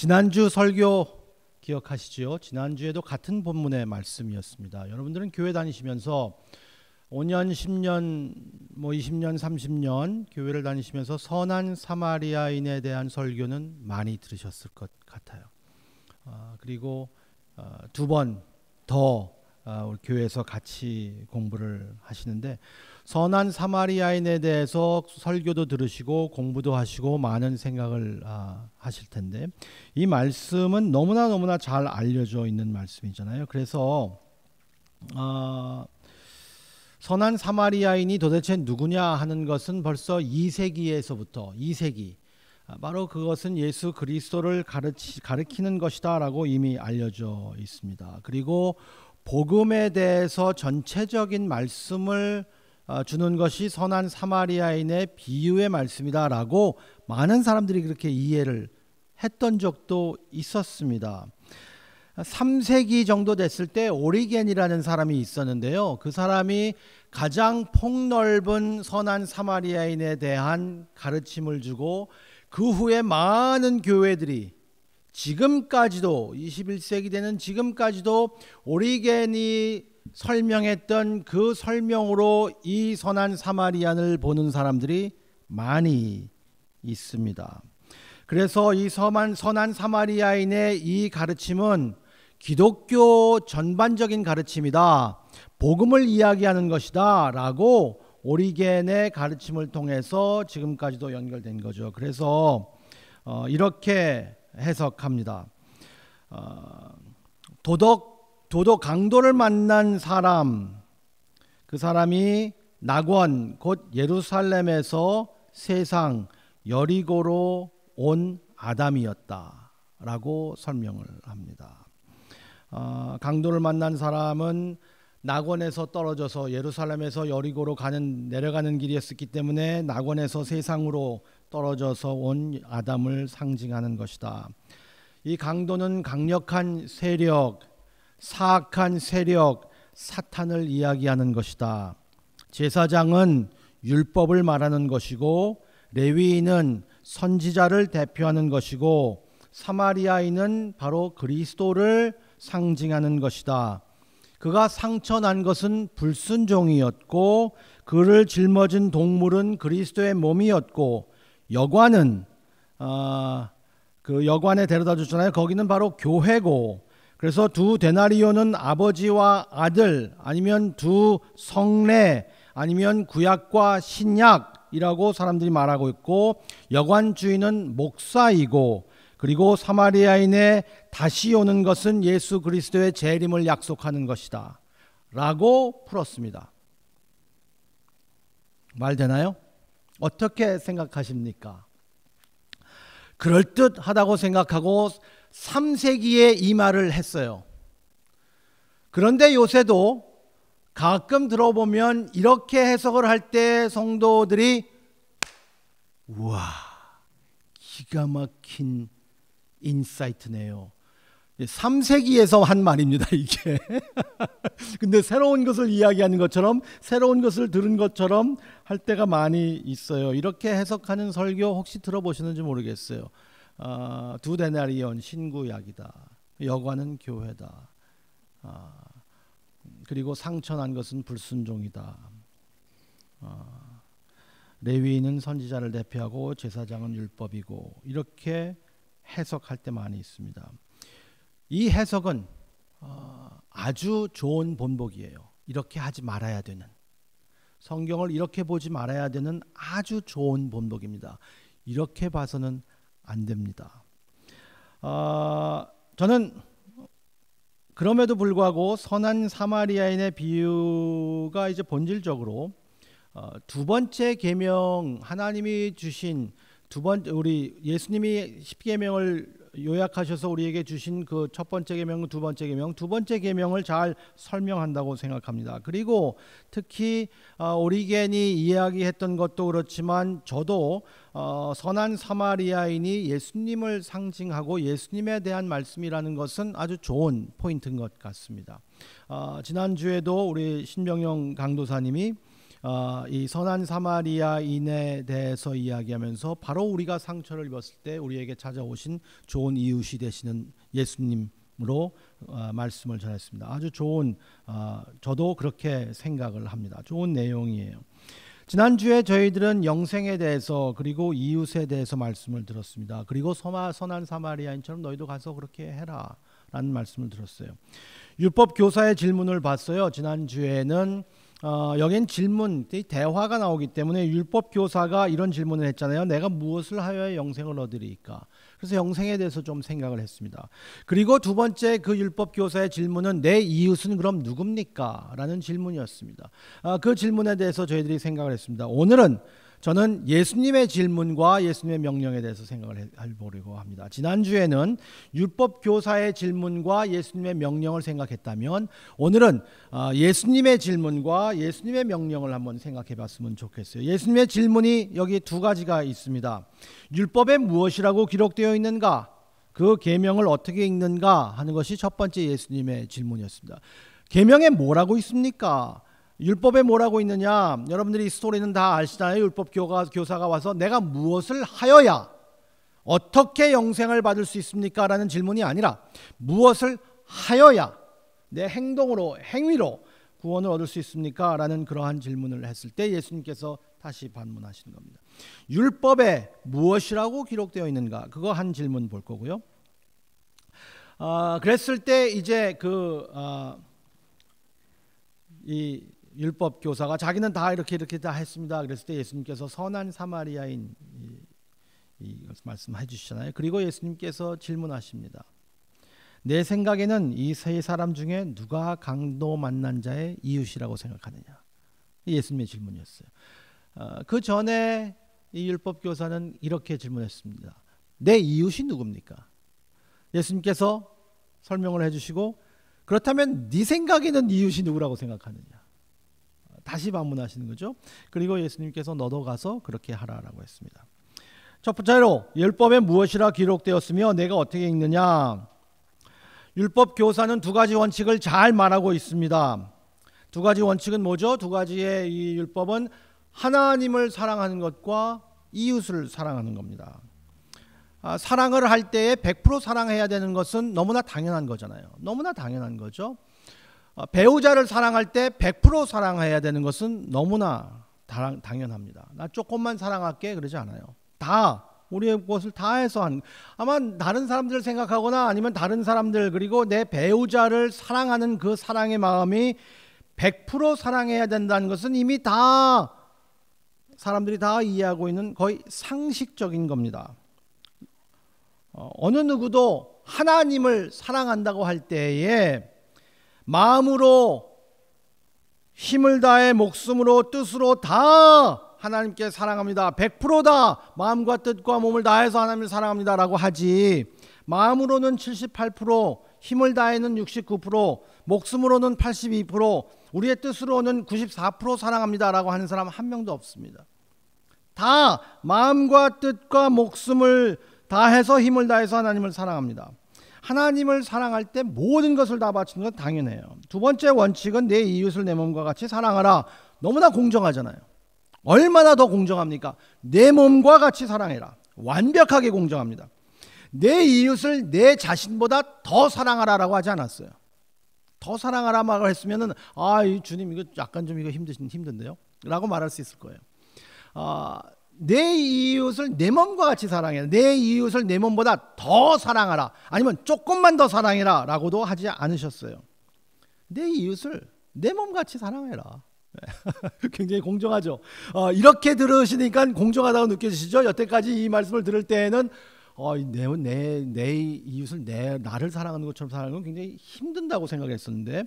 지난주 설교 기억하시죠? 지난주에도 같은 본문의 말씀이었습니다. 여러분들은 교회 다니시면서 5년, 10년, 20년, 30년 교회를 다니시면서 선한 사마리아인에 대한 설교는 많이 들으셨을 것 같아요. 그리고 두 번 더 우리 교회에서 같이 공부를 하시는데 선한 사마리아인에 대해서 설교도 들으시고 공부도 하시고 많은 생각을 하실 텐데 이 말씀은 너무나 잘 알려져 있는 말씀이잖아요. 그래서 선한 사마리아인이 도대체 누구냐 하는 것은 벌써 2세기에서부터 2세기 바로 그것은 예수 그리스도를 가리키는 것이다 라고 이미 알려져 있습니다. 그리고 복음에 대해서 전체적인 말씀을 주는 것이 선한 사마리아인의 비유의 말씀이다 라고 많은 사람들이 그렇게 이해를 했던 적도 있었습니다. 3세기 정도 됐을 때 오리겐이라는 사람이 있었는데요. 그 사람이 가장 폭넓은 선한 사마리아인에 대한 가르침을 주고 그 후에 많은 교회들이 지금까지도 21세기 되는 지금까지도 오리겐이 설명했던 그 설명으로 이 선한 사마리안을 보는 사람들이 많이 있습니다. 그래서 이 선한 사마리아인의 이 가르침은 기독교 전반적인 가르침이다. 복음을 이야기하는 것이다 라고 오리겐의 가르침을 통해서 지금까지도 연결된 거죠. 그래서 이렇게 해석합니다. 도덕 강도를 만난 사람, 그 사람이 낙원 곧 예루살렘에서 세상 여리고로 온 아담이었다라고 설명을 합니다. 강도를 만난 사람은 낙원에서 떨어져서 예루살렘에서 여리고로 내려가는 길이었기 때문에 낙원에서 세상으로 떨어져서 온 아담을 상징하는 것이다. 이 강도는 강력한 세력, 사악한 세력, 사탄을 이야기하는 것이다. 제사장은 율법을 말하는 것이고 레위인은 선지자를 대표하는 것이고 사마리아인은 바로 그리스도를 상징하는 것이다. 그가 상처난 것은 불순종이었고 그를 짊어진 동물은 그리스도의 몸이었고 여관은 그 여관에 데려다 줬잖아요. 거기는 바로 교회고 그래서 두 데나리온은 아버지와 아들 아니면 두 성례 아니면 구약과 신약이라고 사람들이 말하고 있고 여관 주인은 목사이고 그리고 사마리아인의 다시 오는 것은 예수 그리스도의 재림을 약속하는 것이다 라고 풀었습니다. 말 되나요? 어떻게 생각하십니까? 그럴듯하다고 생각하고 3세기에 이 말을 했어요. 그런데 요새도 가끔 들어보면 이렇게 해석을 할 때 성도들이 우와 기가 막힌 인사이트네요. 3세기에서 한 말입니다 이게. 근데 새로운 것을 이야기하는 것처럼 새로운 것을 들은 것처럼 할 때가 많이 있어요. 이렇게 해석하는 설교 혹시 들어보시는지 모르겠어요. 두 데나리온 신구약이다. 여관은 교회다. 그리고 상처난 것은 불순종이다. 레위인은 선지자를 대표하고 제사장은 율법이고 이렇게 해석할 때 많이 있습니다. 이 해석은 아주 좋은 본보기예요. 이렇게 하지 말아야 되는 성경을 이렇게 보지 말아야 되는 아주 좋은 본보기입니다. 이렇게 봐서는 안 됩니다. 저는 그럼에도 불구하고 선한 사마리아인의 비유가 이제 본질적으로 두 번째 계명 하나님이 주신 우리 예수님이 십계명을 요약하셔서 우리에게 주신 그 첫 번째 계명, 두 번째 계명을 잘 설명한다고 생각합니다. 그리고 특히 오리겐이 이야기했던 것도 그렇지만 저도 선한 사마리아인이 예수님을 상징하고 예수님에 대한 말씀이라는 것은 아주 좋은 포인트인 것 같습니다. 지난주에도 우리 신병영 강도사님이 이 선한 사마리아인에 대해서 이야기하면서 바로 우리가 상처를 입었을 때 우리에게 찾아오신 좋은 이웃이 되시는 예수님으로 말씀을 전했습니다. 아주 좋은, 저도 그렇게 생각을 합니다. 좋은 내용이에요. 지난주에 저희들은 영생에 대해서 그리고 이웃에 대해서 말씀을 들었습니다. 그리고 선한 사마리아인처럼 너희도 가서 그렇게 해라 라는 말씀을 들었어요. 율법 교사의 질문을 봤어요. 지난주에는 여긴 질문, 대화가 나오기 때문에 율법 교사가 이런 질문을 했잖아요. 내가 무엇을 하여야 영생을 얻으리까? 그래서 영생에 대해서 좀 생각을 했습니다. 그리고 두 번째 그 율법 교사의 질문은 내 이웃은 그럼 누굽니까? 라는 질문이었습니다. 그 질문에 대해서 저희들이 생각을 했습니다. 오늘은 저는 예수님의 질문과 예수님의 명령에 대해서 생각을 해보려고 합니다. 지난주에는 율법 교사의 질문과 예수님의 명령을 생각했다면 오늘은 예수님의 질문과 예수님의 명령을 한번 생각해 봤으면 좋겠어요. 예수님의 질문이 여기 두 가지가 있습니다. 율법에 무엇이라고 기록되어 있는가? 그 계명을 어떻게 읽는가 하는 것이 첫 번째 예수님의 질문이었습니다. 계명에 뭐라고 있습니까? 율법에 뭐라고 있느냐? 여러분들이 이 스토리는 다 아시잖아요. 율법 교사가 와서 내가 무엇을 하여야 어떻게 영생을 받을 수 있습니까? 라는 질문이 아니라 무엇을 하여야 내 행동으로 행위로 구원을 얻을 수 있습니까? 라는 그러한 질문을 했을 때 예수님께서 다시 반문하시는 겁니다. 율법에 무엇이라고 기록되어 있는가? 그거 한 질문 볼 거고요. 그랬을 때 이제 이 율법 교사가 자기는 다 이렇게 다 했습니다. 그랬을 때 예수님께서 선한 사마리아인 이것을 말씀해 주시잖아요. 그리고 예수님께서 질문하십니다. 내 생각에는 이 세 사람 중에 누가 강도 만난 자의 이웃이라고 생각하느냐? 예수님의 질문이었어요. 그 전에 이 율법 교사는 이렇게 질문했습니다. 내 이웃이 누굽니까? 예수님께서 설명을 해주시고 그렇다면 네 생각에는 이웃이 누구라고 생각하느냐? 다시 반문하시는 거죠. 그리고 예수님께서 너도 가서 그렇게 하라라고 했습니다. 첫 번째로 율법에 무엇이라 기록되었으며 내가 어떻게 읽느냐? 율법 교사는 두 가지 원칙을 잘 말하고 있습니다. 두 가지 원칙은 뭐죠? 두 가지의 이 율법은 하나님을 사랑하는 것과 이웃을 사랑하는 겁니다. 사랑을 할 때에 100% 사랑해야 되는 것은 너무나 당연한 거잖아요. 너무나 당연한 거죠. 배우자를 사랑할 때 100% 사랑해야 되는 것은 너무나 당연합니다. 나 조금만 사랑할게 그러지 않아요. 다 우리의 것을 다해서 아마 다른 사람들을 생각하거나 아니면 다른 사람들 그리고 내 배우자를 사랑하는 그 사랑의 마음이 100% 사랑해야 된다는 것은 이미 다 사람들이 다 이해하고 있는 거의 상식적인 겁니다. 어느 누구도 하나님을 사랑한다고 할 때에 마음으로 힘을 다해 목숨으로 뜻으로 다 하나님께 사랑합니다. 100%다 마음과 뜻과 몸을 다해서 하나님을 사랑합니다 라고 하지 마음으로는 78%, 힘을 다해는 69%, 목숨으로는 82%, 우리의 뜻으로는 94% 사랑합니다 라고 하는 사람 한 명도 없습니다. 다 마음과 뜻과 목숨을 다해서 힘을 다해서 하나님을 사랑합니다. 하나님을 사랑할 때 모든 것을 다 바치는 건 당연해요. 두 번째 원칙은 내 이웃을 내 몸과 같이 사랑하라. 너무나 공정하잖아요. 얼마나 더 공정합니까? 내 몸과 같이 사랑해라. 완벽하게 공정합니다. 내 이웃을 내 자신보다 더 사랑하라라고 하지 않았어요. 더 사랑하라 말을 했으면은 주님 이거 약간 좀 이거 힘든데요? 라고 말할 수 있을 거예요. 내 이웃을 내 몸과 같이 사랑해라. 내 이웃을 내 몸보다 더 사랑하라. 아니면 조금만 더 사랑해라 라고도 하지 않으셨어요. 내 이웃을 내 몸같이 사랑해라. 굉장히 공정하죠. 이렇게 들으시니까 공정하다고 느껴지시죠? 여태까지 이 말씀을 들을 때에는 내 이웃을 나를 사랑하는 것처럼 사랑하는 건 굉장히 힘든다고 생각했었는데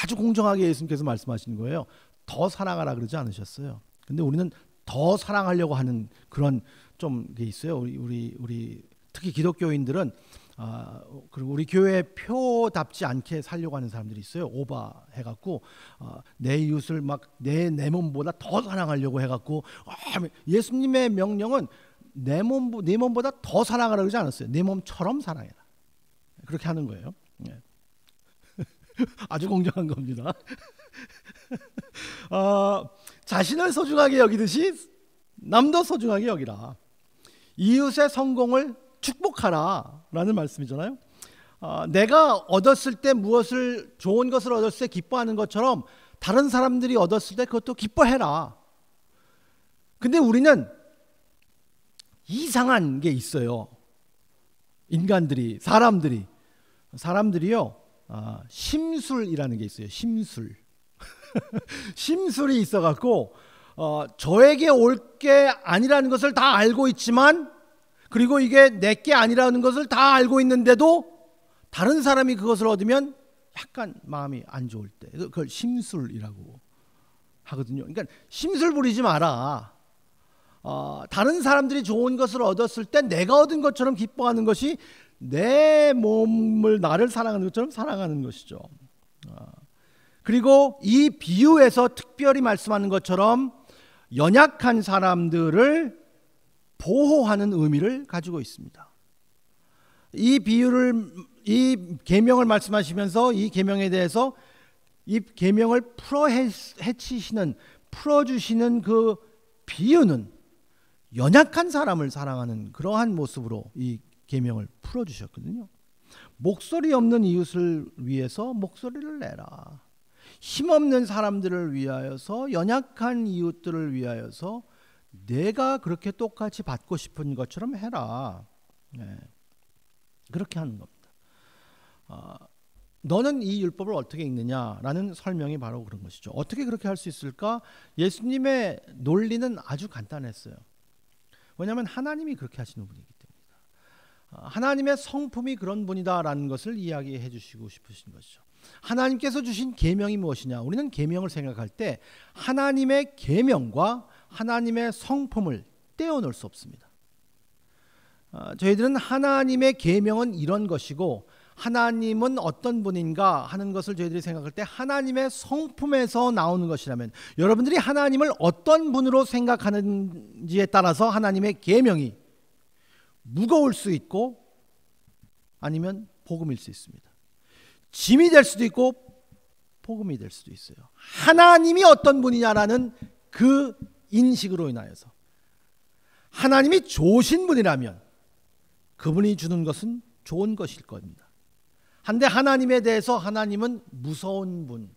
아주 공정하게 예수님께서 말씀하시는 거예요. 더 사랑하라 그러지 않으셨어요. 근데 우리는 더 사랑하려고 하는 그런 좀 게 있어요. 우리 특히 기독교인들은 그리고 우리 교회 표답지 않게 살려고 하는 사람들이 있어요. 오버해갖고 내 이웃을 막 내 몸보다 더 사랑하려고 해갖고 예수님의 명령은 내 몸보다 더 사랑하라 그러지 않았어요. 내 몸처럼 사랑해라. 그렇게 하는 거예요. 아주 공정한 겁니다. 자신을 소중하게 여기듯이 남도 소중하게 여기라. 이웃의 성공을 축복하라 라는 말씀이잖아요. 내가 얻었을 때 무엇을 좋은 것을 얻었을 때 기뻐하는 것처럼 다른 사람들이 얻었을 때 그것도 기뻐해라. 근데 우리는 이상한 게 있어요. 인간들이, 사람들이요, 심술이라는 게 있어요. 심술. 심술이 있어갖고 저에게 올 게 아니라는 것을 다 알고 있지만, 그리고 이게 내 게 아니라는 것을 다 알고 있는데도 다른 사람이 그것을 얻으면 약간 마음이 안 좋을 때, 그걸 심술이라고 하거든요. 그러니까 심술 부리지 마라. 다른 사람들이 좋은 것을 얻었을 때 내가 얻은 것처럼 기뻐하는 것이 내 몸을, 나를 사랑하는 것처럼 사랑하는 것이죠. 그리고 이 비유에서 특별히 말씀하는 것처럼 연약한 사람들을 보호하는 의미를 가지고 있습니다. 이 비유를, 이 계명을 말씀하시면서 이 계명에 대해서 이 계명을 풀어주시는 그 비유는 연약한 사람을 사랑하는 그러한 모습으로 이 계명을 풀어주셨거든요. 목소리 없는 이웃을 위해서 목소리를 내라. 힘없는 사람들을 위하여서, 연약한 이웃들을 위하여서 내가 그렇게 똑같이 받고 싶은 것처럼 해라. 네. 그렇게 하는 겁니다. 너는 이 율법을 어떻게 읽느냐라는 설명이 바로 그런 것이죠. 어떻게 그렇게 할 수 있을까? 예수님의 논리는 아주 간단했어요. 왜냐하면 하나님이 그렇게 하시는 분이기 때문이다. 하나님의 성품이 그런 분이다라는 것을 이야기해 주시고 싶으신 것이죠. 하나님께서 주신 계명이 무엇이냐? 우리는 계명을 생각할 때 하나님의 계명과 하나님의 성품을 떼어놓을 수 없습니다. 저희들은 하나님의 계명은 이런 것이고 하나님은 어떤 분인가 하는 것을 저희들이 생각할 때 하나님의 성품에서 나오는 것이라면, 여러분들이 하나님을 어떤 분으로 생각하는지에 따라서 하나님의 계명이 무거울 수 있고 아니면 복음일 수 있습니다. 짐이 될 수도 있고 복음이 될 수도 있어요. 하나님이 어떤 분이냐라는 그 인식으로 인하여서, 하나님이 좋으신 분이라면 그분이 주는 것은 좋은 것일 겁니다. 한데 하나님에 대해서 하나님은 무서운 분,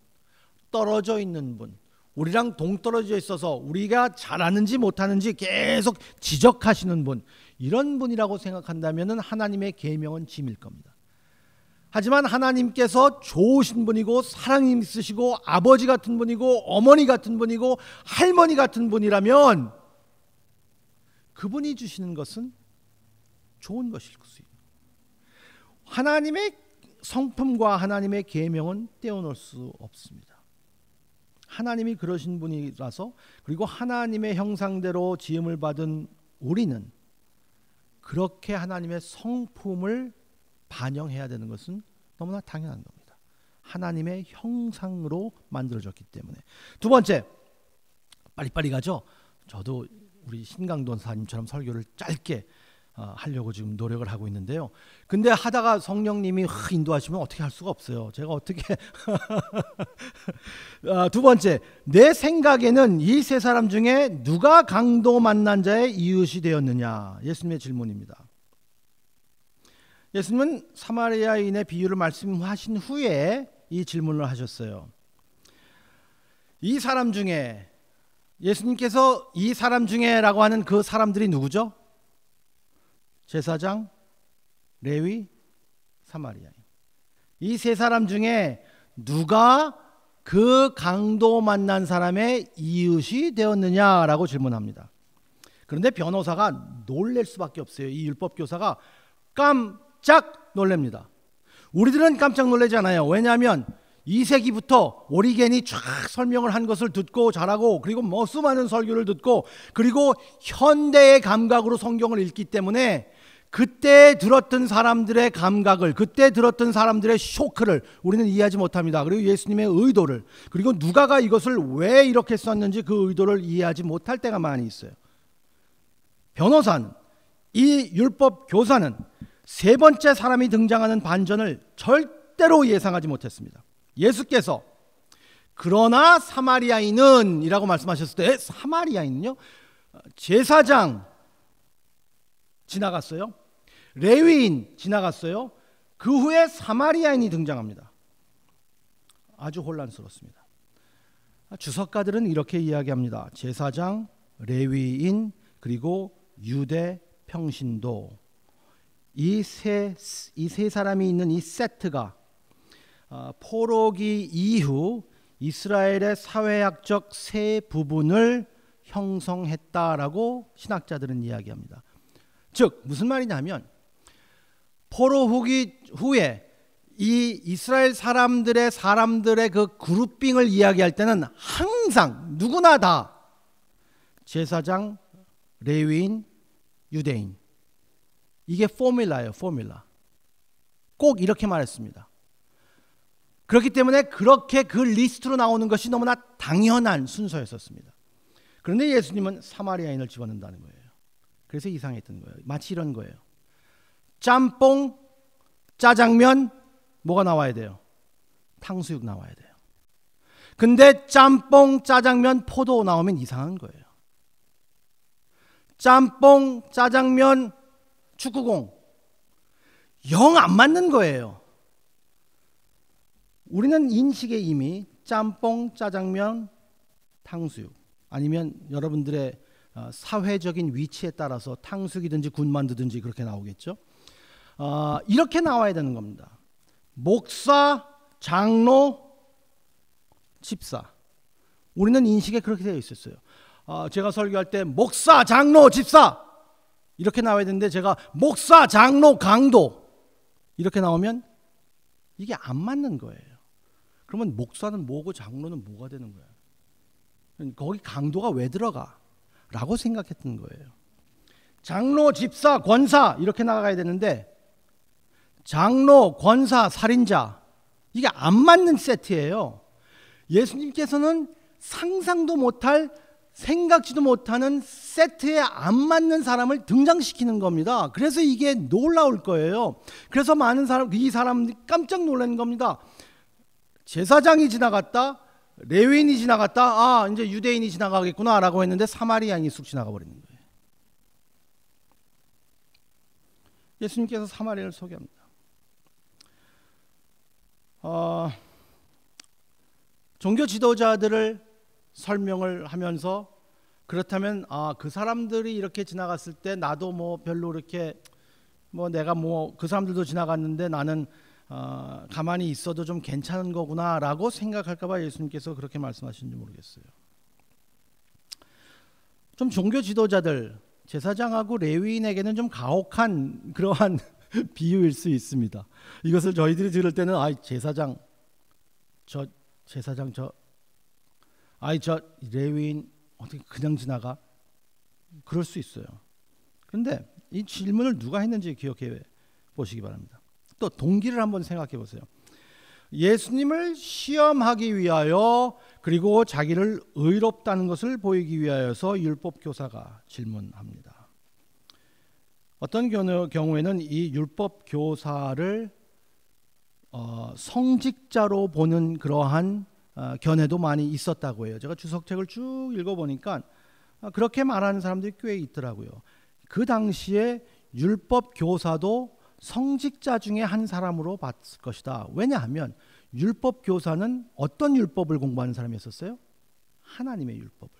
떨어져 있는 분, 우리랑 동떨어져 있어서 우리가 잘하는지 못하는지 계속 지적하시는 분, 이런 분이라고 생각한다면 하나님의 계명은 짐일 겁니다. 하지만 하나님께서 좋으신 분이고 사랑이 있으시고 아버지 같은 분이고 어머니 같은 분이고 할머니 같은 분이라면 그분이 주시는 것은 좋은 것일 수 있습니다. 하나님의 성품과 하나님의 계명은 떼어놓을 수 없습니다. 하나님이 그러신 분이라서, 그리고 하나님의 형상대로 지음을 받은 우리는 그렇게 하나님의 성품을 반영해야 되는 것은 너무나 당연한 겁니다. 하나님의 형상으로 만들어졌기 때문에. 두 번째, 빨리빨리 가죠. 저도 우리 신강도사님처럼 설교를 짧게 하려고 지금 노력을 하고 있는데요. 근데 하다가 성령님이 인도하시면 어떻게 할 수가 없어요. 제가 어떻게 두 번째, 내 생각에는 이 세 사람 중에 누가 강도 만난 자의 이웃이 되었느냐? 예수님의 질문입니다. 예수님은 사마리아인의 비유를 말씀하신 후에 이 질문을 하셨어요. 이 사람 중에, 예수님께서 이 사람 중에라고 하는 그 사람들이 누구죠? 제사장, 레위, 사마리아인. 이 세 사람 중에 누가 그 강도 만난 사람의 이웃이 되었느냐라고 질문합니다. 그런데 변호사가 놀랄 수밖에 없어요. 이 율법교사가 깜짝 놀랍니다. 우리들은 깜짝 놀라지 않아요. 왜냐하면 2세기부터 오리겐이 쫙 설명을 한 것을 듣고 자라고, 그리고 수많은 설교를 듣고, 그리고 현대의 감각으로 성경을 읽기 때문에 그때 들었던 사람들의 감각을, 그때 들었던 사람들의 쇼크를 우리는 이해하지 못합니다. 그리고 예수님의 의도를, 그리고 누가가 이것을 왜 이렇게 썼는지 그 의도를 이해하지 못할 때가 많이 있어요. 변호사는, 이 율법 교사는 세 번째 사람이 등장하는 반전을 절대로 예상하지 못했습니다. 예수께서 그러나 사마리아인은 이라고 말씀하셨을 때 사마리아인은요, 제사장 지나갔어요. 레위인 지나갔어요. 그 후에 사마리아인이 등장합니다. 아주 혼란스럽습니다. 주석가들은 이렇게 이야기합니다. 제사장, 레위인, 그리고 유대 평신도, 이 세 사람이 있는 이 세트가 포로기 이후 이스라엘의 사회학적 세 부분을 형성했다라고 신학자들은 이야기합니다. 즉 무슨 말이냐면, 포로 후에 이 이스라엘 사람들의 그 그룹핑을 이야기할 때는 항상 누구나 다 제사장, 레위인, 유대인, 이게 포뮬라예요. 포뮬라. 꼭 이렇게 말했습니다. 그렇기 때문에 그렇게 그 리스트로 나오는 것이 너무나 당연한 순서였었습니다. 그런데 예수님은 사마리아인을 집어넣는다는 거예요. 그래서 이상했던 거예요. 마치 이런 거예요. 짬뽕, 짜장면, 뭐가 나와야 돼요? 탕수육 나와야 돼요. 근데 짬뽕, 짜장면, 포도 나오면 이상한 거예요. 짬뽕, 짜장면, 축구공, 영 안 맞는 거예요. 우리는 인식에 이미 짬뽕, 짜장면, 탕수육, 아니면 여러분들의 사회적인 위치에 따라서 탕수육이든지 군만두든지 그렇게 나오겠죠. 이렇게 나와야 되는 겁니다. 목사, 장로, 집사. 우리는 인식에 그렇게 되어 있었어요. 제가 설교할 때 목사, 장로, 집사 이렇게 나와야 되는데, 제가 목사, 장로, 강도 이렇게 나오면 이게 안 맞는 거예요. 그러면 목사는 뭐고 장로는 뭐가 되는 거야? 거기 강도가 왜 들어가? 라고 생각했던 거예요. 장로, 집사, 권사 이렇게 나가야 되는데, 장로, 권사, 살인자, 이게 안 맞는 세트예요. 예수님께서는 상상도 못할, 생각지도 못하는 세트에 안 맞는 사람을 등장시키는 겁니다. 그래서 이게 놀라울 거예요. 그래서 많은 이 사람들이 깜짝 놀란 겁니다. 제사장이 지나갔다, 레위인이 지나갔다, 이제 유대인이 지나가겠구나 라고 했는데 사마리아인이 쑥 지나가 버리는 거예요. 예수님께서 사마리아를 소개합니다. 종교 지도자들을 설명을 하면서, 그렇다면 그 사람들이 이렇게 지나갔을 때 나도 뭐 별로 그렇게 내가 그 사람들도 지나갔는데 나는 가만히 있어도 좀 괜찮은 거구나 라고 생각할까 봐 예수님께서 그렇게 말씀하시는지 모르겠어요. 좀 종교 지도자들, 제사장하고 레위인에게는 좀 가혹한 그러한 비유일 수 있습니다. 이것을 저희들이 들을 때는 제사장 저 레위인 어떻게 그냥 지나가? 그럴 수 있어요. 그런데 이 질문을 누가 했는지 기억해 보시기 바랍니다. 또 동기를 한번 생각해 보세요. 예수님을 시험하기 위하여, 그리고 자기를 의롭다는 것을 보이기 위하여서 율법 교사가 질문합니다. 어떤 경우에는 이 율법 교사를 성직자로 보는 그러한 견해도 많이 있었다고 해요. 제가 주석책을 쭉 읽어보니까 그렇게 말하는 사람들이 꽤 있더라고요. 그 당시에 율법 교사도 성직자 중에 한 사람으로 봤을 것이다. 왜냐하면 율법 교사는 어떤 율법을 공부하는 사람이었어요? 하나님의 율법을,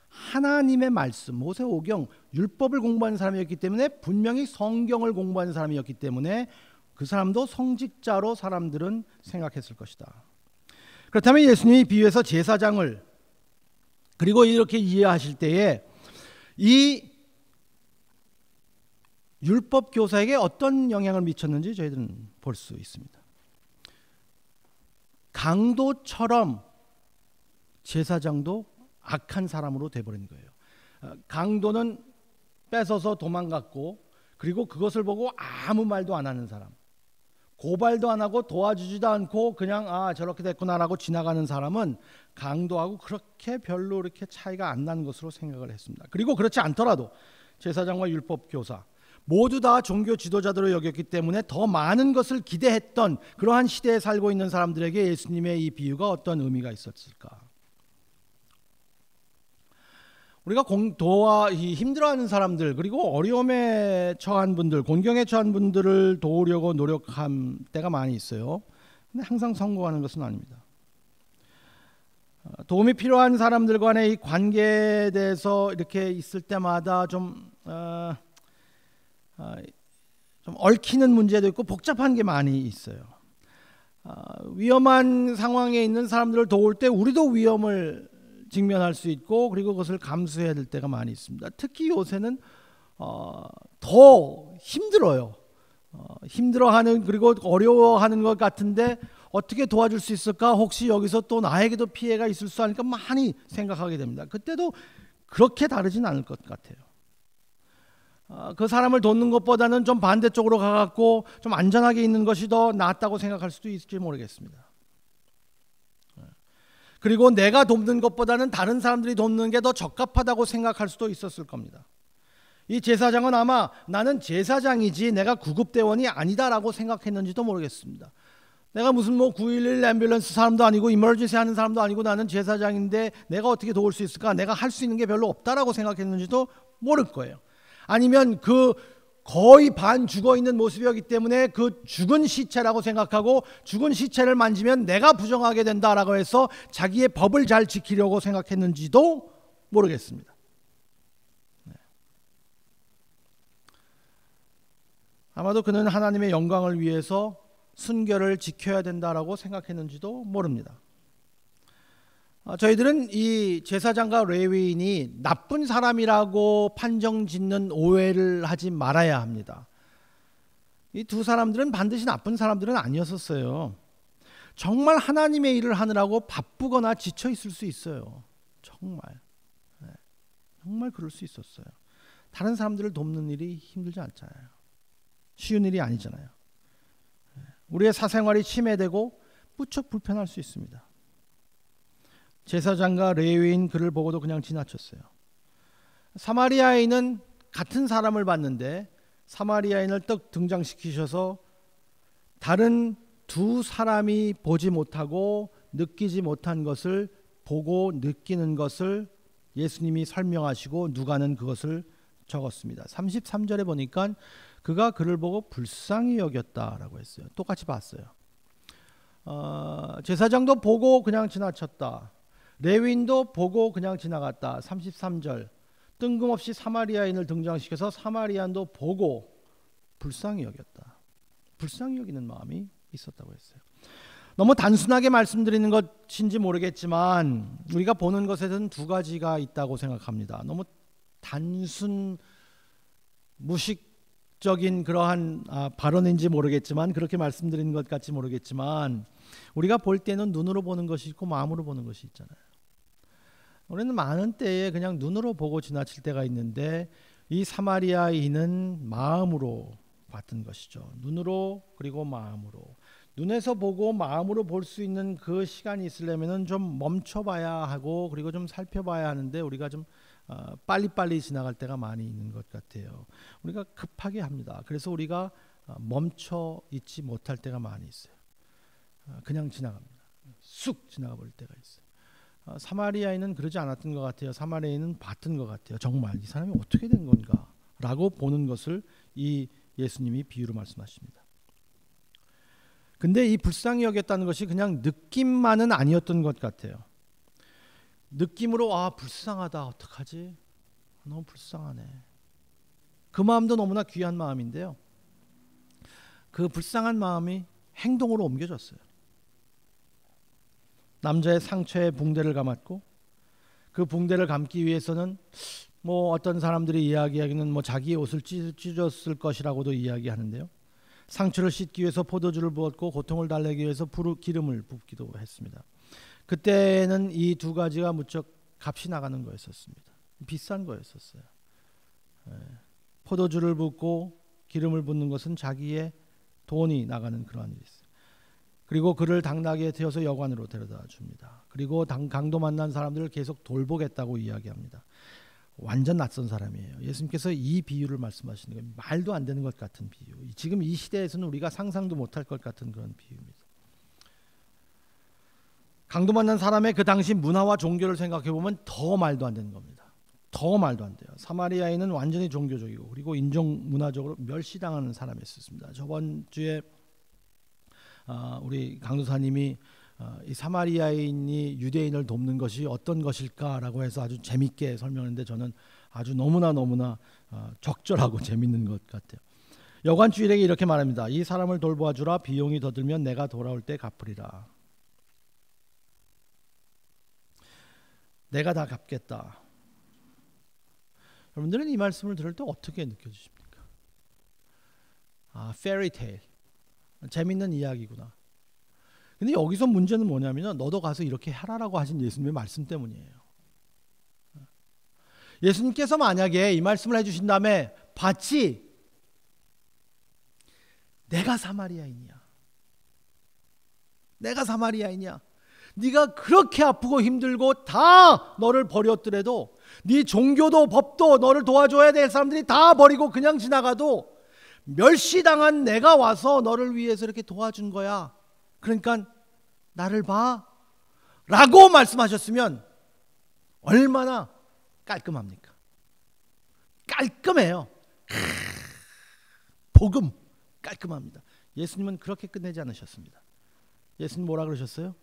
하나님의 말씀, 모세오경, 율법을 공부하는 사람이었기 때문에, 분명히 성경을 공부하는 사람이었기 때문에 그 사람도 성직자로 사람들은 생각했을 것이다. 그렇다면 예수님이 비유해서 제사장을, 그리고 이렇게 이해하실 때에 이 율법 교사에게 어떤 영향을 미쳤는지 저희들은 볼 수 있습니다. 강도처럼 제사장도 악한 사람으로 돼버린 거예요. 강도는 뺏어서 도망갔고, 그리고 그것을 보고 아무 말도 안 하는 사람, 고발도 안 하고 도와주지도 않고 그냥 저렇게 됐구나라고 지나가는 사람은 강도하고 그렇게 별로 이렇게 차이가 안 나는 것으로 생각을 했습니다. 그리고 그렇지 않더라도 제사장과 율법 교사, 모두 다 종교 지도자들로 여겼기 때문에 더 많은 것을 기대했던 그러한 시대에 살고 있는 사람들에게 예수님의 이 비유가 어떤 의미가 있었을까? 우리가 힘들어하는 사람들, 그리고 어려움에 처한 분들, 곤경에 처한 분들을 도우려고 노력한 때가 많이 있어요. 근데 항상 성공하는 것은 아닙니다. 도움이 필요한 사람들 간의 이 관계에 대해서 이렇게 있을 때마다 좀 얽히는 문제도 있고 복잡한 게 많이 있어요. 위험한 상황에 있는 사람들을 도울 때 우리도 위험을 직면할 수 있고, 그리고 그것을 감수해야 될 때가 많이 있습니다. 특히 요새는 더 힘들어요. 힘들어하는, 그리고 어려워하는 것 같은데 어떻게 도와줄 수 있을까? 혹시 여기서 또 나에게도 피해가 있을 수 하니까 많이 생각하게 됩니다. 그때도 그렇게 다르진 않을 것 같아요. 그 사람을 돕는 것보다는 좀 반대쪽으로 가갖고 좀 안전하게 있는 것이 더 낫다고 생각할 수도 있을지 모르겠습니다. 그리고 내가 돕는 것보다는 다른 사람들이 돕는 게 더 적합하다고 생각할 수도 있었을 겁니다. 이 제사장은 아마 나는 제사장이지 내가 구급대원이 아니다라고 생각했는지도 모르겠습니다. 내가 무슨 911 앰뷸런스 사람도 아니고 이머전시 하는 사람도 아니고 나는 제사장인데 내가 어떻게 도울 수 있을까? 내가 할 수 있는 게 별로 없다라고 생각했는지도 모를 거예요. 아니면 그 거의 반 죽어있는 모습이었기 때문에 그 죽은 시체라고 생각하고 죽은 시체를 만지면 내가 부정하게 된다라고 해서 자기의 법을 잘 지키려고 생각했는지도 모르겠습니다. 아마도 그는 하나님의 영광을 위해서 순결을 지켜야 된다라고 생각했는지도 모릅니다. 저희들은 이 제사장과 레위인이 나쁜 사람이라고 판정짓는 오해를 하지 말아야 합니다. 이 두 사람들은 반드시 나쁜 사람들은 아니었었어요. 정말 하나님의 일을 하느라고 바쁘거나 지쳐 있을 수 있어요. 정말 그럴 수 있었어요. 다른 사람들을 돕는 일이 힘들지 않잖아요. 쉬운 일이 아니잖아요. 우리의 사생활이 침해되고 무척 불편할 수 있습니다. 제사장과 레위인 그를 보고도 그냥 지나쳤어요. 사마리아인은 같은 사람을 봤는데 사마리아인을 떡 등장시키셔서 다른 두 사람이 보지 못하고 느끼지 못한 것을 보고 느끼는 것을 예수님이 설명하시고 누가는 그것을 적었습니다. 33절에 보니까 그가 그를 보고 불쌍히 여겼다라고 했어요. 똑같이 봤어요. 제사장도 보고 그냥 지나쳤다. 레위인도 보고 그냥 지나갔다. 33절 뜬금없이 사마리아인을 등장시켜서 사마리아인도 보고 불쌍히 여겼다. 불쌍히 여기는 마음이 있었다고 했어요. 너무 단순하게 말씀드리는 것인지 모르겠지만 우리가 보는 것에는 두 가지가 있다고 생각합니다. 너무 단순 무식적인 그러한 발언인지 모르겠지만, 그렇게 말씀드리는 것 같지 모르겠지만, 우리가 볼 때는 눈으로 보는 것이 있고 마음으로 보는 것이 있잖아요. 우리는 많은 때에 그냥 눈으로 보고 지나칠 때가 있는데 이 사마리아인은 마음으로 봤던 것이죠. 눈으로, 그리고 마음으로. 눈에서 보고 마음으로 볼 수 있는 그 시간이 있으려면 좀 멈춰봐야 하고, 그리고 좀 살펴봐야 하는데 우리가 좀 빨리빨리 지나갈 때가 많이 있는 것 같아요. 우리가 급하게 합니다. 그래서 우리가 멈춰 있지 못할 때가 많이 있어요. 그냥 지나갑니다. 쑥 지나가 버릴 때가 있어요. 사마리아인은 그러지 않았던 것 같아요. 사마리아인은 봤던 것 같아요. 정말 이 사람이 어떻게 된 건가 라고 보는 것을 이 예수님이 비유로 말씀하십니다. 근데 이 불쌍히 여겼다는 것이 그냥 느낌만은 아니었던 것 같아요. 느낌으로 불쌍하다, 어떡하지? 너무 불쌍하네. 그 마음도 너무나 귀한 마음인데요. 그 불쌍한 마음이 행동으로 옮겨졌어요. 남자의 상처에 붕대를 감았고, 그 붕대를 감기 위해서는 어떤 사람들이 이야기하기는 자기의 옷을 찢었을 것이라고도 이야기하는데요. 상처를 씻기 위해서 포도주를 부었고 고통을 달래기 위해서 기름을 붓기도 했습니다. 그때는 이 두 가지가 무척 값이 나가는 거였었습니다. 비싼 거였었어요. 포도주를 붓고 기름을 붓는 것은 자기의 돈이 나가는 그러한 일이 있어요. 그리고 그를 당나귀에 태워서 여관으로 데려다 줍니다. 그리고 강도 만난 사람들을 계속 돌보겠다고 이야기합니다. 완전 낯선 사람이에요. 예수님께서 이 비유를 말씀하시는 거예요. 말도 안 되는 것 같은 비유. 지금 이 시대에서는 우리가 상상도 못할 것 같은 그런 비유입니다. 강도 만난 사람의 그 당시 문화와 종교를 생각해 보면 더 말도 안 되는 겁니다. 더 말도 안 돼요. 사마리아인은 완전히 종교적이고 그리고 인종 문화적으로 멸시당하는 사람이었습니다. 저번 주에 우리 강도사님이 이 사마리아인이 유대인을 돕는 것이 어떤 것일까라고 해서 아주 재밌게 설명했는데 저는 아주 너무나 적절하고 재밌는 것 같아요. 여관 주일에게 이렇게 말합니다. 이 사람을 돌보아 주라. 비용이 더 들면 내가 돌아올 때 갚으리라. 내가 다 갚겠다. 여러분들은 이 말씀을 들을 때 어떻게 느껴지십니까? 페리테일, 재밌는 이야기구나. 근데 여기서 문제는 뭐냐면 너도 가서 이렇게 하라라고 하신 예수님의 말씀 때문이에요. 예수님께서 만약에 이 말씀을 해주신 다음에 봤지? 내가 사마리아인이야. 내가 사마리아인이야. 네가 그렇게 아프고 힘들고 다 너를 버렸더라도 네 종교도 법도 너를 도와줘야 될 사람들이 다 버리고 그냥 지나가도 멸시당한 내가 와서 너를 위해서 이렇게 도와준 거야. 그러니까 나를 봐 라고 말씀하셨으면 얼마나 깔끔합니까? 깔끔해요. 복음 깔끔합니다. 예수님은 그렇게 끝내지 않으셨습니다. 예수님 뭐라 그러셨어요?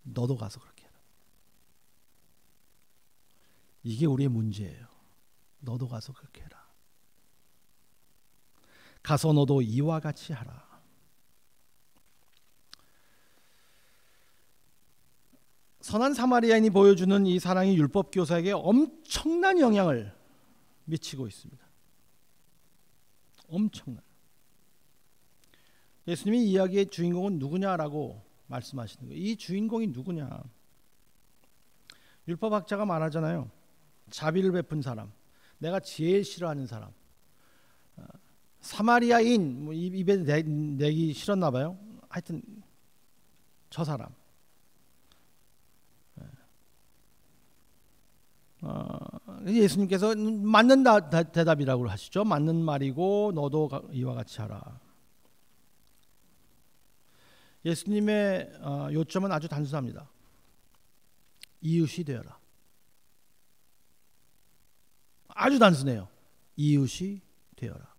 너도 가서 그렇게 해라. 이게 우리의 문제예요. 너도 가서 그렇게 해라. 가서 너도 이와 같이 하라. 선한 사마리아인이 보여주는 이 사랑이 율법 교사에게 엄청난 영향을 미치고 있습니다. 엄청난. 예수님이 이 이야기의 주인공은 누구냐라고 말씀하시는 거예요. 이 주인공이 누구냐? 율법학자가 말하잖아요. 자비를 베푼 사람, 내가 제일 싫어하는 사람. 사마리아인, 입에 내기 싫었나 봐요. 하여튼 저 사람. 예수님께서 맞는 대답이라고 하시죠. 맞는 말이고 너도 이와 같이 하라. 예수님의 요점은 아주 단순합니다. 이웃이 되어라. 아주 단순해요. 이웃이 되어라.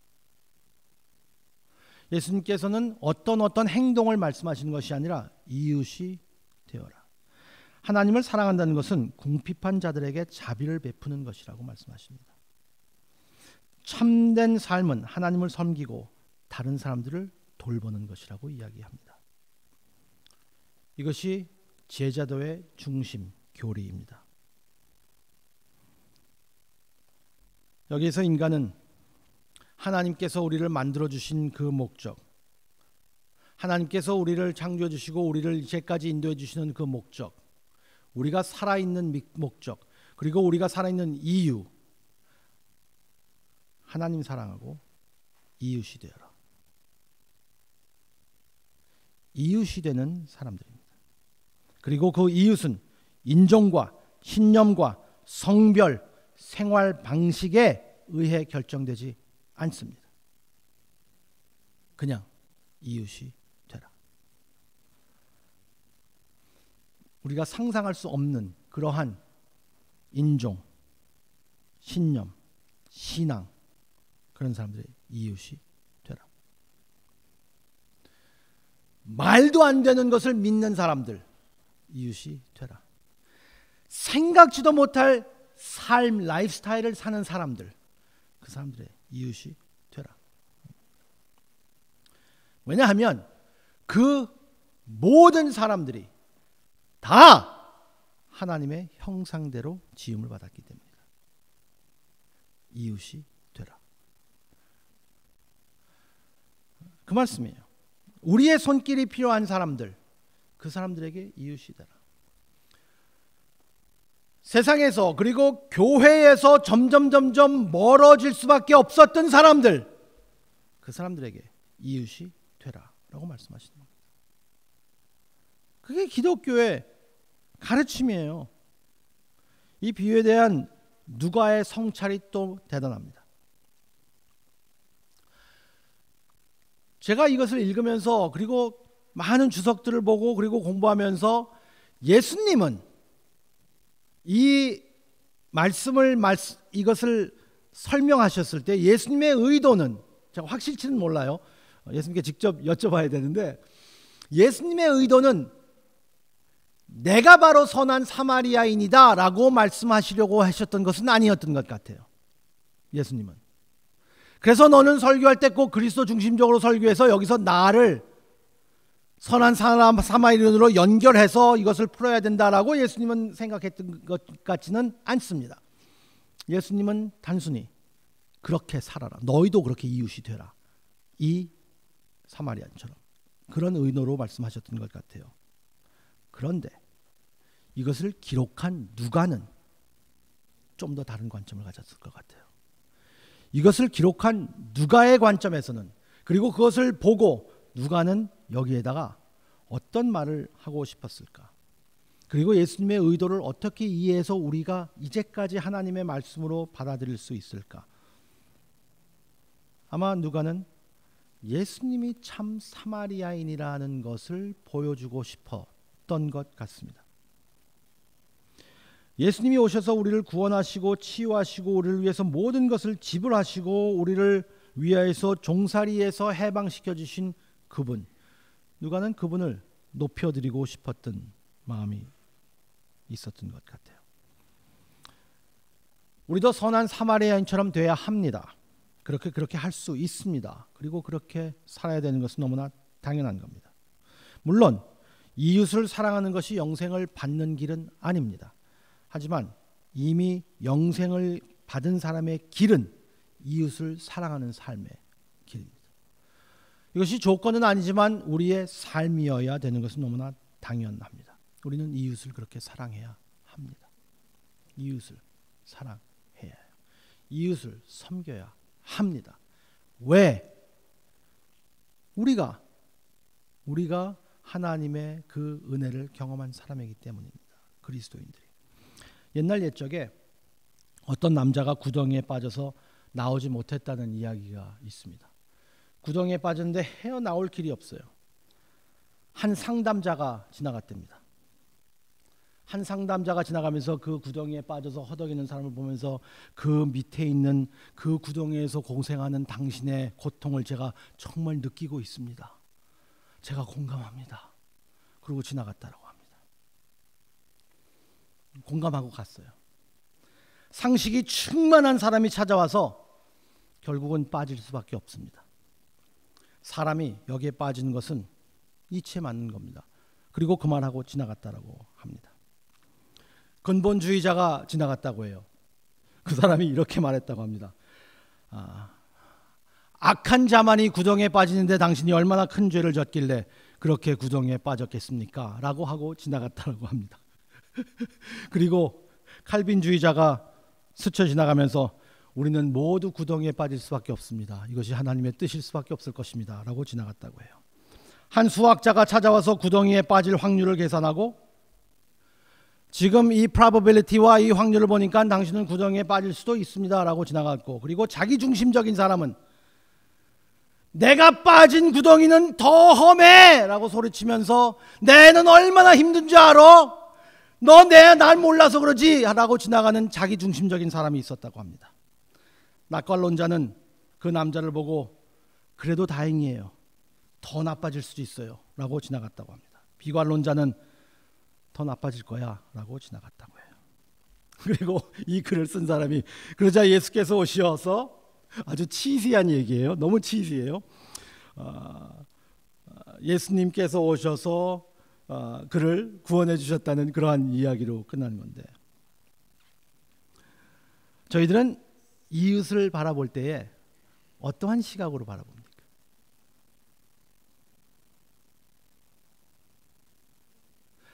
예수님께서는 어떤 행동을 말씀하시는 것이 아니라 이웃이 되어라. 하나님을 사랑한다는 것은 궁핍한 자들에게 자비를 베푸는 것이라고 말씀하십니다. 참된 삶은 하나님을 섬기고 다른 사람들을 돌보는 것이라고 이야기합니다. 이것이 제자도의 중심 교리입니다. 여기에서 인간은 하나님께서 우리를 만들어 주신 그 목적, 하나님께서 우리를 창조해 주시고 우리를 이제까지 인도해 주시는 그 목적, 우리가 살아있는 목적, 그리고 우리가 살아있는 이유, 하나님 사랑하고 이웃이 되어라. 이웃이 되는 사람들입니다. 그리고 그 이웃은 인종과 신념과 성별, 생활 방식에 의해 결정되지 않습니다. 그냥 이웃이 되라. 우리가 상상할 수 없는 그러한 인종, 신념, 신앙, 그런 사람들의 이웃이 되라. 말도 안 되는 것을 믿는 사람들, 이웃이 되라. 생각지도 못할 삶, 라이프스타일을 사는 사람들, 그 사람들의 이웃이 되라. 왜냐하면 그 모든 사람들이 다 하나님의 형상대로 지음을 받았기 때문이다. 이웃이 되라. 그 말씀이에요. 우리의 손길이 필요한 사람들, 그 사람들에게 이웃이 되라. 세상에서 그리고 교회에서 점점 멀어질 수밖에 없었던 사람들, 그 사람들에게 이웃이 되라 라고 말씀하시는 겁니다. 그게 기독교의 가르침이에요. 이 비유에 대한 누가의 성찰이 또 대단합니다. 제가 이것을 읽으면서 그리고 많은 주석들을 보고 그리고 공부하면서 예수님은 이 이것을 설명하셨을 때 예수님의 의도는, 제가 확실치는 몰라요. 예수님께 직접 여쭤봐야 되는데, 예수님의 의도는 내가 바로 선한 사마리아인이다 라고 말씀하시려고 하셨던 것은 아니었던 것 같아요. 예수님은. 그래서 너는 설교할 때 꼭 그리스도 중심적으로 설교해서 여기서 나를 선한 사마리아인으로 연결해서 이것을 풀어야 된다라고 예수님은 생각했던 것 같지는 않습니다. 예수님은 단순히 그렇게 살아라, 너희도 그렇게 이웃이 되라, 이 사마리아인처럼, 그런 의도로 말씀하셨던 것 같아요. 그런데 이것을 기록한 누가는 좀 더 다른 관점을 가졌을 것 같아요. 이것을 기록한 누가의 관점에서는, 그리고 그것을 보고 누가는 여기에다가 어떤 말을 하고 싶었을까? 그리고 예수님의 의도를 어떻게 이해해서 우리가 이제까지 하나님의 말씀으로 받아들일 수 있을까? 아마 누가는 예수님이 참 사마리아인이라는 것을 보여주고 싶었던 것 같습니다. 예수님이 오셔서 우리를 구원하시고 치유하시고 우리를 위해서 모든 것을 지불하시고 우리를 위하여서 종살이에서 해방시켜 주신 그분, 누가는 그분을 높여드리고 싶었던 마음이 있었던 것 같아요. 우리도 선한 사마리아인처럼 돼야 합니다. 그렇게 할 수 있습니다. 그리고 그렇게 살아야 되는 것은 너무나 당연한 겁니다. 물론 이웃을 사랑하는 것이 영생을 받는 길은 아닙니다. 하지만 이미 영생을 받은 사람의 길은 이웃을 사랑하는 삶의 길입니다. 이것이 조건은 아니지만 우리의 삶이어야 되는 것은 너무나 당연합니다. 우리는 이웃을 그렇게 사랑해야 합니다. 이웃을 사랑해야 해요. 이웃을 섬겨야 합니다. 왜? 우리가 하나님의 그 은혜를 경험한 사람이기 때문입니다. 그리스도인들이. 옛날 옛적에 어떤 남자가 구덩이에 빠져서 나오지 못했다는 이야기가 있습니다. 구덩이에 빠졌는데 헤어나올 길이 없어요. 한 상담자가 지나갔답니다. 한 상담자가 지나가면서 그 구덩이에 빠져서 허덕이는 사람을 보면서 그 밑에 있는 그 구덩이에서 고생하는 당신의 고통을 제가 정말 느끼고 있습니다. 제가 공감합니다. 그리고 지나갔다라고 합니다. 공감하고 갔어요. 상식이 충만한 사람이 찾아와서 결국은 빠질 수밖에 없습니다. 사람이 여기에 빠지는 것은 이치에 맞는 겁니다. 그리고 그만하고 지나갔다라고 합니다. 근본주의자가 지나갔다고 해요. 그 사람이 이렇게 말했다고 합니다. 악한 자만이 구덩이에 빠지는데 당신이 얼마나 큰 죄를 졌길래 그렇게 구덩이에 빠졌겠습니까? 라고 하고 지나갔다고 합니다. 그리고 칼빈주의자가 스쳐 지나가면서 우리는 모두 구덩이에 빠질 수밖에 없습니다. 이것이 하나님의 뜻일 수밖에 없을 것입니다. 라고 지나갔다고 해요. 한 수학자가 찾아와서 구덩이에 빠질 확률을 계산하고 지금 이 probability와 이 확률을 보니까 당신은 구덩이에 빠질 수도 있습니다. 라고 지나갔고, 그리고 자기중심적인 사람은 내가 빠진 구덩이는 더 험해! 라고 소리치면서 내는 얼마나 힘든 줄 알아? 너 날 몰라서 그러지? 라고 지나가는 자기중심적인 사람이 있었다고 합니다. 낙관론자는 그 남자를 보고 그래도 다행이에요. 더 나빠질 수도 있어요. 라고 지나갔다고 합니다. 비관론자는 더 나빠질 거야. 라고 지나갔다고 해요. 그리고 이 글을 쓴 사람이 그러자 예수께서 오셔서, 아주 치시한 얘기예요. 너무 치시해요. 예수님께서 오셔서 그를 구원해 주셨다는 그러한 이야기로 끝나는 건데, 저희들은 이웃을 바라볼 때에 어떠한 시각으로 바라봅니까?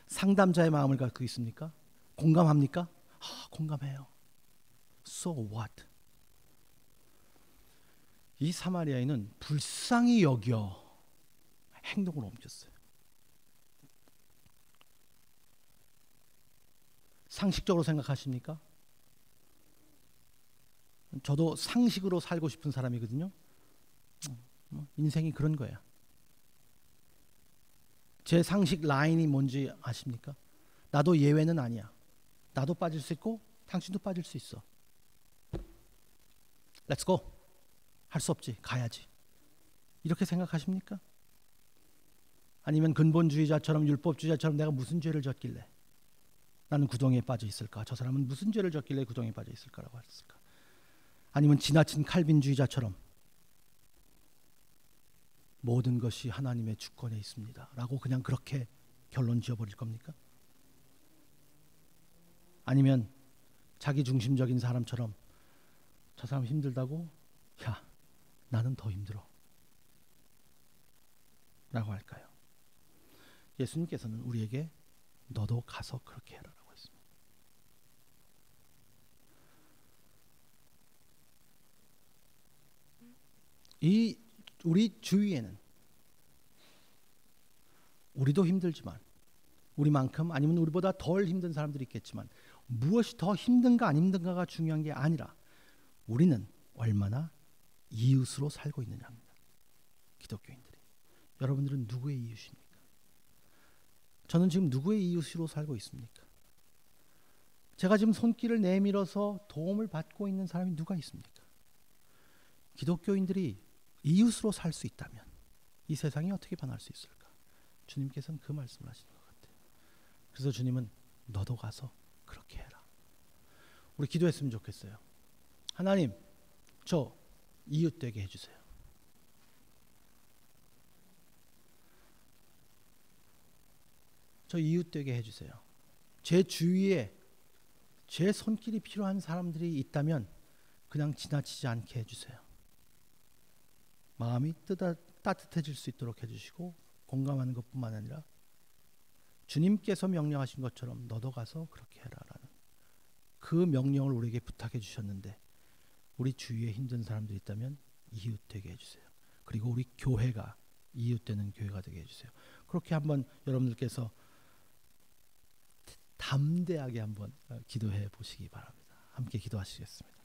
상담자의 마음을 갖고 있습니까? 공감합니까? 공감해요. So what? 이 사마리아인은 불쌍히 여겨 행동으로 옮겼어요. 상식적으로 생각하십니까? 저도 상식으로 살고 싶은 사람이거든요. 인생이 그런 거예요. 제 상식 라인이 뭔지 아십니까? 나도 예외는 아니야. 나도 빠질 수 있고 당신도 빠질 수 있어. Let's go. 할 수 없지. 가야지. 이렇게 생각하십니까? 아니면 근본주의자처럼 율법주의자처럼 내가 무슨 죄를 졌길래 나는 구덩이에 빠져 있을까? 저 사람은 무슨 죄를 졌길래 구덩이에 빠져 있을까라고 했을까? 아니면 지나친 칼빈주의자처럼 모든 것이 하나님의 주권에 있습니다 라고 그냥 그렇게 결론 지어버릴 겁니까? 아니면 자기 중심적인 사람처럼 저 사람 힘들다고? 야, 나는 더 힘들어 라고 할까요? 예수님께서는 우리에게 너도 가서 그렇게 해라 라고 했습니다. 이 우리 주위에는 우리도 힘들지만 우리만큼 아니면 우리보다 덜 힘든 사람들이 있겠지만 무엇이 더 힘든가 안 힘든가가 중요한 게 아니라 우리는 얼마나 이웃으로 살고 있느냐입니다. 기독교인들이. 여러분들은 누구의 이웃입니까? 저는 지금 누구의 이웃으로 살고 있습니까? 제가 지금 손길을 내밀어서 도움을 받고 있는 사람이 누가 있습니까? 기독교인들이 이웃으로 살 수 있다면 이 세상이 어떻게 변할 수 있을까? 주님께서는 그 말씀을 하시는 것 같아요. 그래서 주님은 너도 가서 그렇게 해라. 우리 기도했으면 좋겠어요. 하나님, 저 이웃 되게 해주세요. 저 이웃 되게 해주세요. 제 주위에 제 손길이 필요한 사람들이 있다면 그냥 지나치지 않게 해주세요. 마음이 따뜻해질 수 있도록 해주시고 공감하는 것뿐만 아니라 주님께서 명령하신 것처럼 너도 가서 그렇게 해라라는 그 명령을 우리에게 부탁해 주셨는데 우리 주위에 힘든 사람들이 있다면 이웃 되게 해주세요. 그리고 우리 교회가 이웃 되는 교회가 되게 해주세요. 그렇게 한번 여러분들께서 담대하게 한번 기도해 보시기 바랍니다. 함께 기도하시겠습니다.